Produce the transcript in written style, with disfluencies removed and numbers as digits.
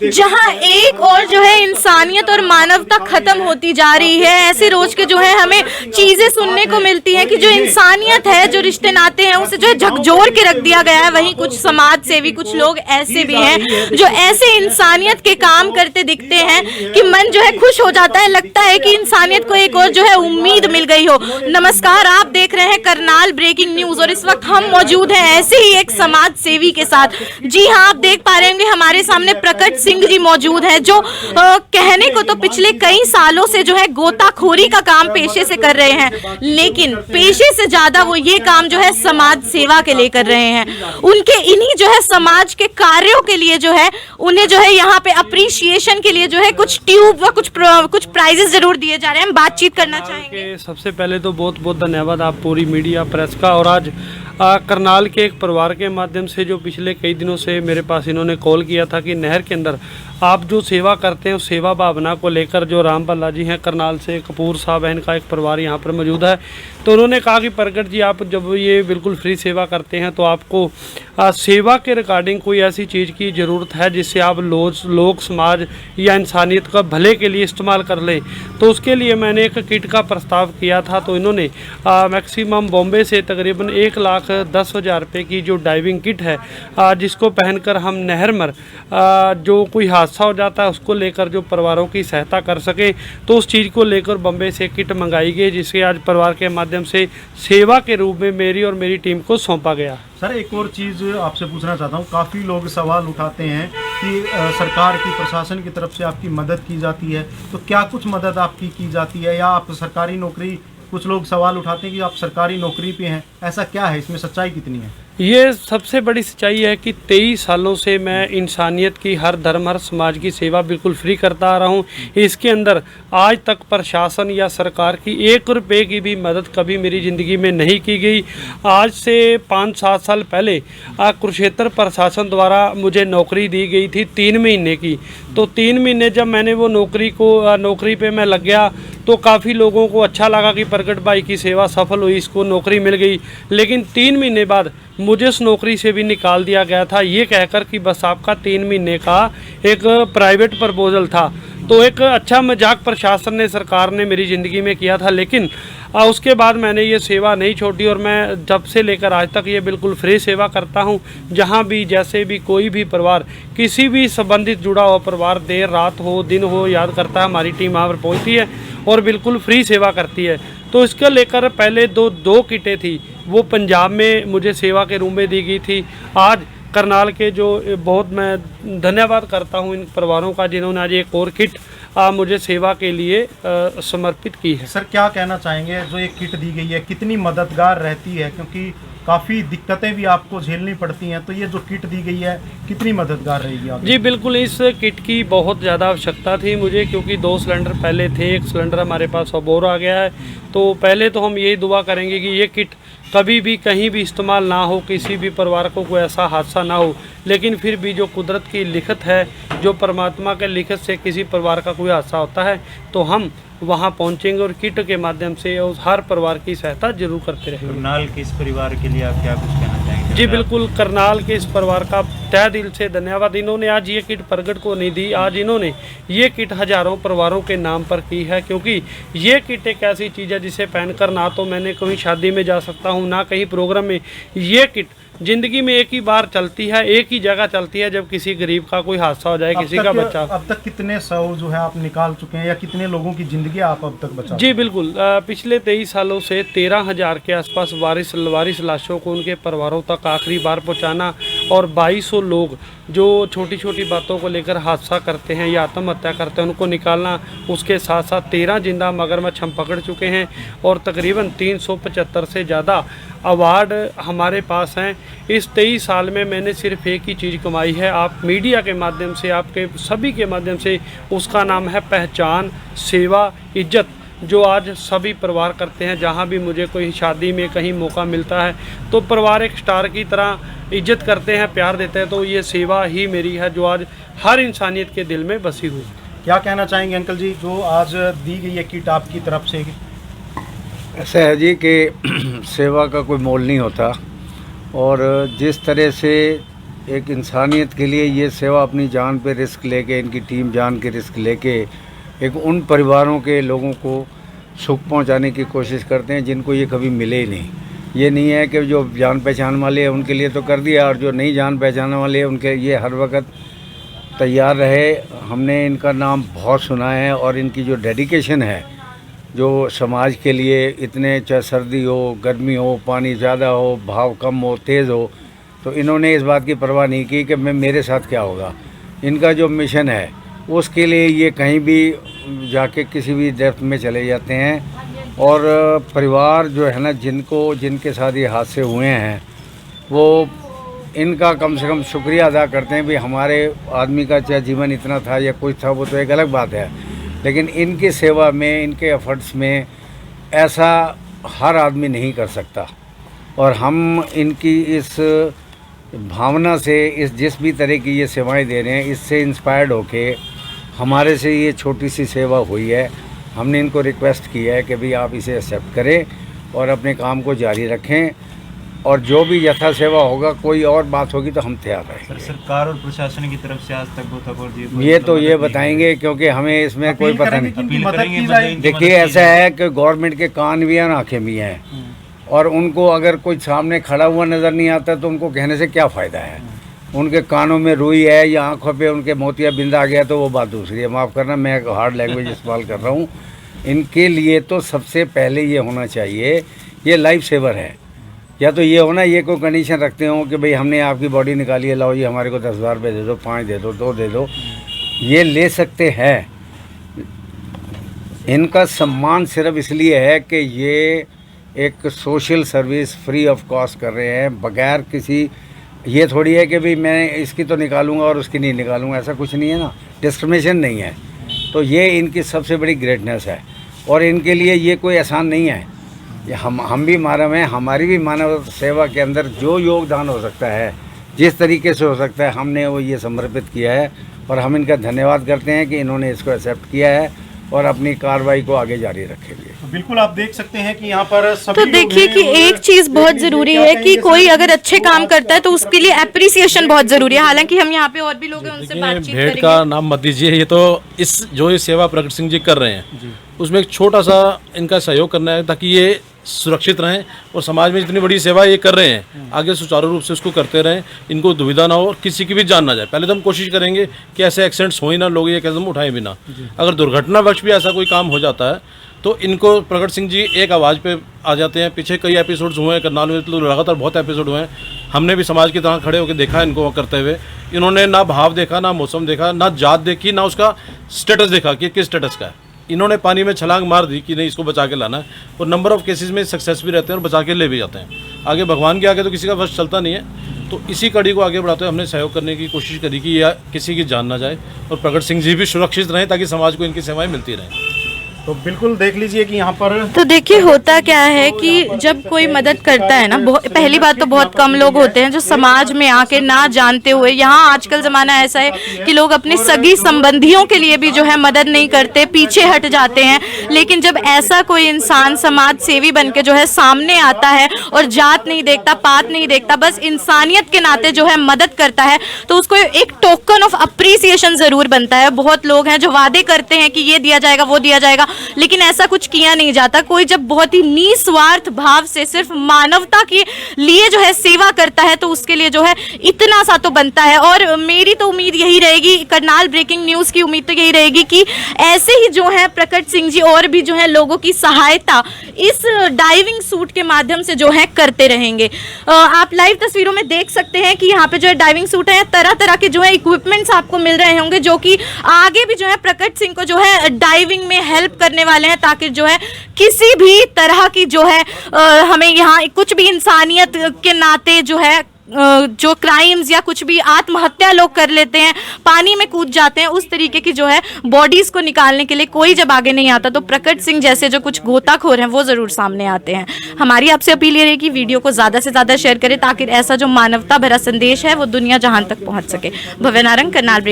जहां एक और जो है इंसानियत और मानवता खत्म होती जा रही है। ऐसे रोज के जो है हमें चीजें सुनने को मिलती हैं कि जो इंसानियत है, जो रिश्ते नाते हैं, उसे जो है झकझोर के रख दिया गया है। वहीं कुछ समाज सेवी, कुछ लोग ऐसे भी हैं जो ऐसे इंसानियत के काम करते दिखते हैं कि मन जो है खुश हो जाता है, लगता है कि इंसानियत को एक और जो है उम्मीद मिल गई हो। नमस्कार, आप देख रहे हैं करनाल ब्रेकिंग न्यूज और इस वक्त हम मौजूद हैं ऐसे ही एक समाज सेवी के साथ। जी हाँ, आप देख पा रहे होंगे हमारे सामने प्रकट सिंह जी मौजूद हैं, जो कहने को तो पिछले कई सालों से जो है गोताखोरी का काम पेशे से कर रहे हैं, लेकिन पेशे से ज्यादा वो ये काम जो है समाज सेवा के लिए कर रहे हैं। उनके इन्हीं जो है समाज के कार्यों के लिए जो है उन्हें जो है यहाँ पे अप्रिसिएशन के लिए जो है कुछ ट्यूब व कुछ प्राइजेस जरूर दिए जा रहे हैं। हम बातचीत करना चाहेंगे। सबसे पहले तो बहुत बहुत धन्यवाद आप पूरी मीडिया प्रेस का। और आज करनाल के एक परिवार के माध्यम से जो पिछले कई दिनों से मेरे पास इन्होंने कॉल किया था कि नहर के अंदर आप जो सेवा करते हैं उस सेवा भावना को लेकर जो राम भल्ला जी हैं करनाल से, कपूर साहब बहन का एक परिवार यहाँ पर मौजूद है, तो उन्होंने कहा कि प्रकट जी आप जब ये बिल्कुल फ्री सेवा करते हैं तो आपको सेवा के रिगार्डिंग कोई ऐसी चीज़ की ज़रूरत है जिससे आप लोग समाज या इंसानियत का भले के लिए इस्तेमाल कर लें। तो उसके लिए मैंने एक किट का प्रस्ताव किया था। तो इन्होंने मैक्सिमम बॉम्बे से तकरीबन 1,10,000 रुपये की जो डाइविंग किट है, जिसको पहनकर हम नहर में जो कोई हादसा हो जाता है उसको लेकर जो परिवारों की सहायता कर सकें, तो उस चीज़ को लेकर बॉम्बे से किट मंगाई गई, जिसके आज परिवार के माध्यम से सेवा के रूप में मेरी और मेरी टीम को सौंपा गया। सर, एक और चीज़ आपसे पूछना चाहता हूँ। काफ़ी लोग सवाल उठाते हैं कि सरकार की, प्रशासन की तरफ से आपकी मदद की जाती है, तो क्या कुछ मदद आपकी की जाती है या आप सरकारी नौकरी, कुछ लोग सवाल उठाते हैं कि आप सरकारी नौकरी पे हैं, ऐसा क्या है, इसमें सच्चाई कितनी है? ये सबसे बड़ी सच्चाई है कि 23 सालों से मैं इंसानियत की, हर धर्म हर समाज की सेवा बिल्कुल फ्री करता आ रहा हूँ। इसके अंदर आज तक प्रशासन या सरकार की 1 रुपये की भी मदद कभी मेरी ज़िंदगी में नहीं की गई। आज से 5-7 साल पहले कुरुक्षेत्र प्रशासन द्वारा मुझे नौकरी दी गई थी 3 महीने की। तो 3 महीने जब मैंने वो नौकरी पे मैं लग गया तो काफ़ी लोगों को अच्छा लगा कि प्रकट भाई की सेवा सफल हुई, इसको नौकरी मिल गई। लेकिन 3 महीने बाद मुझे उस नौकरी से भी निकाल दिया गया था, ये कहकर कि बस आपका 3 महीने का एक प्राइवेट प्रपोजल था। तो एक अच्छा मजाक प्रशासन ने, सरकार ने मेरी ज़िंदगी में किया था। लेकिन उसके बाद मैंने ये सेवा नहीं छोड़ी और मैं जब से लेकर आज तक ये बिल्कुल फ्री सेवा करता हूँ। जहाँ भी, जैसे भी कोई भी परिवार, किसी भी संबंधित जुड़ा हुआ परिवार देर रात हो दिन हो याद करता है, हमारी टीम वहाँ पर पहुँचती है और बिल्कुल फ्री सेवा करती है। तो इसको लेकर पहले दो किटें थी, वो पंजाब में मुझे सेवा के रूप में दी गई थी। आज करनाल के जो बहुत मैं धन्यवाद करता हूँ इन परिवारों का, जिन्होंने आज एक और किट मुझे सेवा के लिए समर्पित की है। सर, क्या कहना चाहेंगे, जो एक किट दी गई है कितनी मददगार रहती है, क्योंकि काफ़ी दिक्कतें भी आपको झेलनी पड़ती हैं, तो ये जो किट दी गई है कितनी मददगार रहेगी आपको? जी बिल्कुल, इस किट की बहुत ज़्यादा आवश्यकता थी मुझे, क्योंकि 2 सिलेंडर पहले थे, 1 सिलेंडर हमारे पास अब और आ गया है। तो पहले तो हम यही दुआ करेंगे कि ये किट कभी भी कहीं भी इस्तेमाल ना हो, किसी भी परिवार को कोई ऐसा हादसा ना हो। लेकिन फिर भी जो कुदरत की लिखत है, जो परमात्मा के लिखत से किसी परिवार का कोई हादसा होता है तो हम वहाँ पहुँचेंगे और किट के माध्यम से उस हर परिवार की सहायता जरूर करते रहेंगे। करनाल के इस परिवार के लिए आप क्या कुछ कहना चाहेंगे? जी बिल्कुल, करनाल के इस परिवार का तहे दिल से धन्यवाद। इन्होंने आज ये किट प्रगट को नहीं दी, आज इन्होंने ये किट हज़ारों परिवारों के नाम पर की है, क्योंकि ये किट एक ऐसी चीज़ है जिसे पहनकर ना तो मैंने कहीं शादी में जा सकता हूँ, ना कहीं प्रोग्राम में। ये किट ज़िंदगी में एक ही बार चलती है, एक ही जगह चलती है, जब किसी गरीब का कोई हादसा हो जाए, किसी का बच्चा। अब तक कितने शव जो है आप निकाल चुके हैं या कितने लोगों की ज़िंदगी आप अब तक बचा? जी बिल्कुल, पिछले 23 सालों से 13,000 के आसपास वारिस लाशों को उनके परिवारों तक आखिरी बार पहुंचाना, और 2200 लोग जो छोटी छोटी बातों को लेकर हादसा करते हैं या आत्महत्या करते हैं उनको निकालना। उसके साथ साथ 13 जिंदा मगरमच्छ हम पकड़ चुके हैं और तकरीबन 375 से ज़्यादा अवार्ड हमारे पास हैं। इस 23 साल में मैंने सिर्फ एक ही चीज़ कमाई है, आप मीडिया के माध्यम से, आपके सभी के माध्यम से, उसका नाम है पहचान, सेवा, इज्जत, जो आज सभी परिवार करते हैं। जहाँ भी मुझे कोई शादी में कहीं मौका मिलता है तो परिवार एक स्टार की तरह इज्जत करते हैं, प्यार देते हैं। तो ये सेवा ही मेरी है जो आज हर इंसानियत के दिल में बसी हुई। क्या कहना चाहेंगे अंकल जी, जो आज दी गई है किट आपकी तरफ से? ऐसा है जी कि सेवा का कोई मोल नहीं होता, और जिस तरह से एक इंसानियत के लिए ये सेवा अपनी जान पे रिस्क लेके, इनकी टीम जान के रिस्क लेके एक उन परिवारों के लोगों को सुख पहुंचाने की कोशिश करते हैं जिनको ये कभी मिले ही नहीं। ये नहीं है कि जो जान पहचान वाले हैं उनके लिए तो कर दिया, और जो नहीं जान पहचान वाले हैं उनके ये हर वक्त तैयार रहे। हमने इनका नाम बहुत सुना है, और इनकी जो डेडिकेशन है, जो समाज के लिए इतने, चाहे सर्दी हो, गर्मी हो, पानी ज़्यादा हो, भाव कम हो, तेज़ हो, तो इन्होंने इस बात की परवाह नहीं की कि मेरे साथ क्या होगा। इनका जो मिशन है उसके लिए ये कहीं भी जाके किसी भी डेप्थ में चले जाते हैं। और परिवार जो है ना, जिनके साथ ये हादसे हुए हैं, वो इनका कम से कम शुक्रिया अदा करते हैं। भाई हमारे आदमी का चाहे जीवन इतना था या कुछ था, वो तो एक अलग बात है, लेकिन इनकी सेवा में, इनके एफर्ट्स में ऐसा हर आदमी नहीं कर सकता। और हम इनकी इस भावना से, जिस भी तरह की ये सेवाएं दे रहे हैं, इससे इंस्पायर्ड होके हमारे से ये छोटी सी सेवा हुई है। हमने इनको रिक्वेस्ट की है कि भाई आप इसे एक्सेप्ट करें और अपने काम को जारी रखें, और जो भी यथा सेवा होगा, कोई और बात होगी तो हम तैयार रहेंगे। सरकार और प्रशासन की तरफ से आज तक गोताखोर जी ये तो ये बताएंगे, क्योंकि हमें इसमें कोई पता नहीं। अपील करेंगे। देखिए, ऐसा है कि गवर्नमेंट के कान भी हैं और आँखें भी हैं, और उनको अगर कोई सामने खड़ा हुआ नज़र नहीं आता तो उनको कहने से क्या फ़ायदा है। उनके कानों में रुई है या आँखों पे उनके मोतिया बिंद आ गया तो वो बात दूसरी है। माफ़ करना, मैं हार्ड लैंग्वेज इस्तेमाल कर रहा हूँ। इनके लिए तो सबसे पहले ये होना चाहिए, ये लाइफ सेवर है। या तो ये होना, ये कोई कंडीशन रखते हो कि भाई हमने आपकी बॉडी निकाली है, लाओ जी हमारे को 10,000 रुपये दे दो, 5 दे दो, 2 दे दो, ये ले सकते हैं। इनका सम्मान सिर्फ इसलिए है कि ये एक social service free of cost कर रहे हैं, बगैर किसी, ये थोड़ी है कि भाई मैं इसकी तो निकालूंगा और उसकी नहीं निकालूंगा, ऐसा कुछ नहीं है ना, डिस्क्रिमिनेशन नहीं है। तो ये इनकी सबसे बड़ी ग्रेटनेस है, और इनके लिए ये कोई आसान नहीं है। ये हम भी मानव हैं, हमारी भी मानव सेवा के अंदर जो योगदान हो सकता है, जिस तरीके से हो सकता है, हमने वो ये समर्पित किया है, और हम इनका धन्यवाद करते हैं कि इन्होंने इसको एक्सेप्ट किया है और अपनी कार्रवाई को आगे जारी रखेंगे। बिल्कुल, आप देख सकते हैं कि यहाँ पर सभी तो देखिए कि एक चीज बहुत जरूरी है कि कोई अगर अच्छे काम करता है तो उसके लिए एप्रिसिएशन बहुत जरूरी है। हालांकि हम यहाँ पे और भी लोग हैं, उनसे बातचीत भेड़ करेंगे। का नाम मत दीजिए, ये तो जो ये सेवा प्रकट सिंह जी कर रहे हैं उसमें एक छोटा सा इनका सहयोग करना है, ताकि ये सुरक्षित रहें और समाज में जितनी बड़ी सेवा ये कर रहे हैं आगे सुचारू रूप से उसको करते रहें, इनको दुविधा ना हो और किसी की भी जान ना जाए। पहले तो हम कोशिश करेंगे कि ऐसे एक्सीडेंट्स हो ही ना, लोग ये कदम उठाएं भी ना। अगर दुर्घटनावश भी ऐसा कोई काम हो जाता है तो इनको प्रकट सिंह जी एक आवाज़ पे आ जाते हैं। पीछे कई एपिसोड्स हुए हैं, करनाल में तो लगातार बहुत एपिसोड हुए हैं, हमने भी समाज की तरह खड़े होकर देखा इनको करते हुए। इन्होंने ना भाव देखा, ना मौसम देखा, ना जात देखी, ना उसका स्टेटस देखा कि किस स्टेटस का है। इन्होंने पानी में छलांग मार दी कि नहीं इसको बचा के लाना है, और नंबर ऑफ केसेस में सक्सेस भी रहते हैं और बचा के ले भी जाते हैं। आगे भगवान के आगे तो किसी का वश चलता नहीं है, तो इसी कड़ी को आगे बढ़ाते हुए हमने सहयोग करने की कोशिश करी कि यह किसी की जान ना जाए और प्रकट सिंह जी भी सुरक्षित रहें, ताकि समाज को इनकी सेवाएं मिलती रहें। तो बिल्कुल देख लीजिए कि यहाँ पर तो देखिए होता क्या है कि जब कोई मदद करता है ना, पहली बात तो बहुत कम लोग होते हैं जो समाज में आके ना जानते हुए, यहाँ आजकल जमाना ऐसा है कि लोग अपने सगी संबंधियों के लिए भी जो है मदद नहीं करते, पीछे हट जाते हैं। लेकिन जब ऐसा कोई इंसान समाज सेवी बन के जो है सामने आता है और जात नहीं देखता, पात नहीं देखता, बस इंसानियत के नाते जो है मदद करता है, तो उसको एक टोकन ऑफ अप्रिसिएशन जरूर बनता है। बहुत लोग हैं जो वादे करते हैं कि ये दिया जाएगा, वो दिया जाएगा, लेकिन ऐसा कुछ किया नहीं जाता। कोई जब बहुत ही निस्वार्थ भाव से सिर्फ मानवता के लिए जो है सेवा करता है तो उसके लिए जो है इतना सा तो बनता है। और मेरी तो उम्मीद यही रहेगी, करनाल ब्रेकिंग न्यूज़ की उम्मीद तो यही रहेगी कि ऐसे ही जो है प्रकट सिंह जी और भी जो है लोगों की सहायता इस डाइविंग सूट के माध्यम से जो है करते रहेंगे। आप लाइव तस्वीरों में देख सकते हैं कि यहाँ पे जो है डाइविंग सूट है, तरह तरह के जो है इक्विपमेंट्स आपको मिल रहे होंगे, जो कि आगे भी जो है प्रकट सिंह को जो है डाइविंग में हेल्प करने वाले हैं, ताकि जो है किसी भी तरह की जो है हमें यहाँ कुछ भी इंसानियत के नाते जो है जो क्राइम्स या कुछ भी आत्महत्या लोग कर लेते हैं, पानी में कूद जाते हैं, उस तरीके की जो है बॉडीज को निकालने के लिए कोई जब आगे नहीं आता तो प्रकट सिंह जैसे जो कुछ गोताखोर हैं वो जरूर सामने आते हैं। हमारी आपसे अपील ये रहेगी वीडियो को ज़्यादा से ज़्यादा शेयर करें, ताकि ऐसा जो मानवता भरा संदेश है वो दुनिया जहान तक पहुँच सके। भव्य नारंग, करनाल।